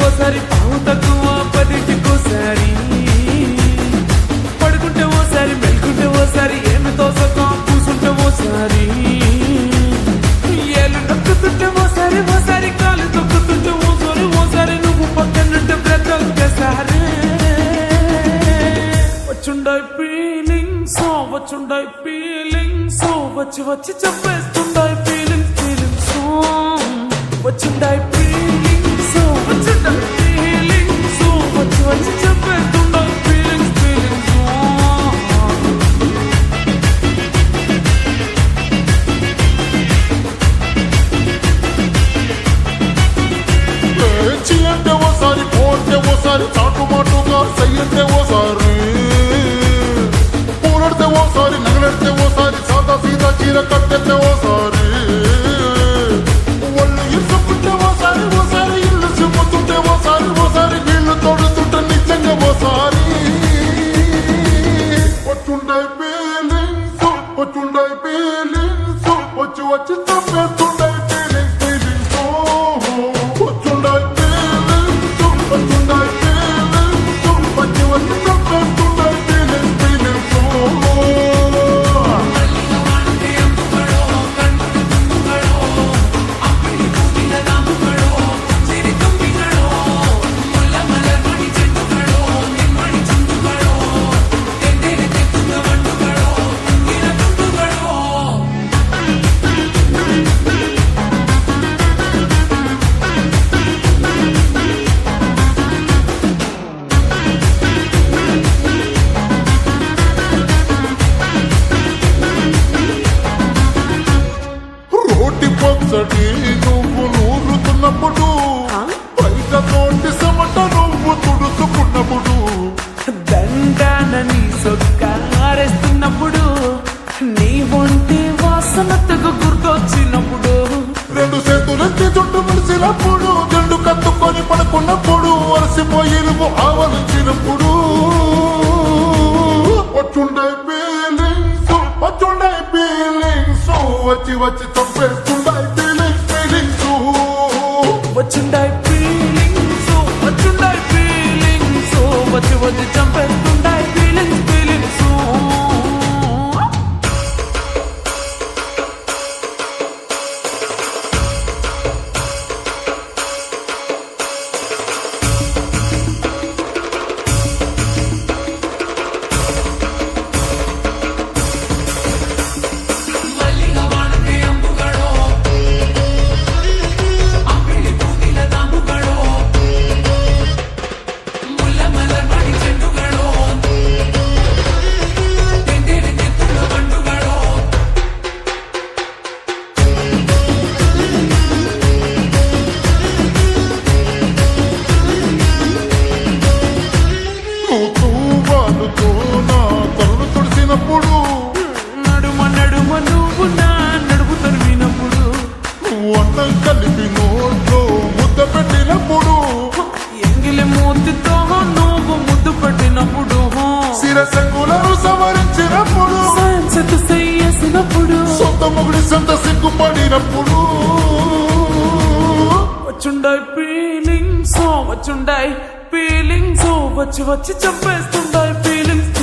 ఓసారి పావు తక్కువ పదింటికోసారి పడుకుంటే ఓసారి మెల్కుంటే ఓసారి ఏమి తోసక కూసుంటే ఓసారి ఏళ్ళు నొక్కుతుంటే ఓసారి ఓసారి కాలు తొక్కుతుంటే ఓసారి నువ్వు పక్కనుంటే బ్రతొక్కసారి వచ్చుండాయి ఫీలింగ్స్ వచ్చుండాయి ఫీలింగ్స్ వచ్చి వచ్చి చెప్పేస్తుండాయి ఫీలింగ్స్ వచ్చుండాయి ఫీలింగ్స్ వచ్చుండాయి ఫీలింగ్స్ వచ్చి వచ్చి చెప్పేస్తుండాయి ఫీలింగ్స్ పేచి అంటే ఓసారి పోతే ఓసారి చాటుమాటుగా సయ్యంటే ఓసారి పూలడితే ఓసారి నగలడితే ఓసారి సాదా సీదా చీర కట్టెత్తే ఓసారి ఒళ్ళు ఇసుకుంటే ఓసారి ఓసారి ఇల్లు సిమ్ముతుంటే ఓసారి ఓసారి నీళ్లు తోడుతుంటే నిజంగా ఓసారి వచ్చుండాయి ఫీలింగ్స్ వచ్చుండాయి ఫీలింగ్స్ వచ్చి వచ్చి చంపేస్తుండాయి ఫీలింగ్స్ వచ్చుండాయి ఫీలింగ్స్ వచ్చుండాయి ఫీలింగ్స్ వచ్చి వచ్చి చంపేస్తుండాయి ఫీలింగ్స్ రోటి పచ్చడి నువ్వు నూరుతున్నప్పుడు బయట తోటి సమట నువ్వు తుడుచుకున్నప్పుడు దండానని సొక్కారేస్తున్నప్పుడు నీ ఒంటి వాసనతకు గుర్తొచ్చినప్పుడు రెండు చేతులెత్తి చుట్టు ముడిసినప్పుడు జండు కత్తుకొని పడుకున్నప్పుడు అలసిపోయి నువ్వు ఆవరించినప్పుడు వచ్చుండాయి ఫీలింగ్స్ వచ్చుండాయి ఫీలింగ్స్ వచ్చి వచ్చి చంపేస్తుండాయి ఫీలింగ్స్ వచ్చుండాయి ఫీలింగ్స్ వచ్చుండాయి ఫీలింగ్స్ వచ్చి వచ్చి చంపేస్తుండాయి ఫీలింగ్స్ తూవాలుతో నా తలను తుడిసినప్పుడు నడుమ నడుమ నువ్వు నా నడుపు తరిమినప్పుడు అన్నం కలిపి నోట్లో ముద్ద పెట్టినప్పుడు ఎంగిలి మూతితో నువ్వు ముద్దు పెట్టినప్పుడు శిరసంగులను సవరించినప్పుడు సైన్సెత్ చేసినప్పుడు సొంత మొగుడి సొంత సిగ్గుపడినప్పుడు వచ్చుండాయి ఫీలింగ్స్ వచ్చుండాయి ఫీలింగ్స్ వచ్చి వచ్చి చంపేస్తుండాయి ఫీలింగ్స్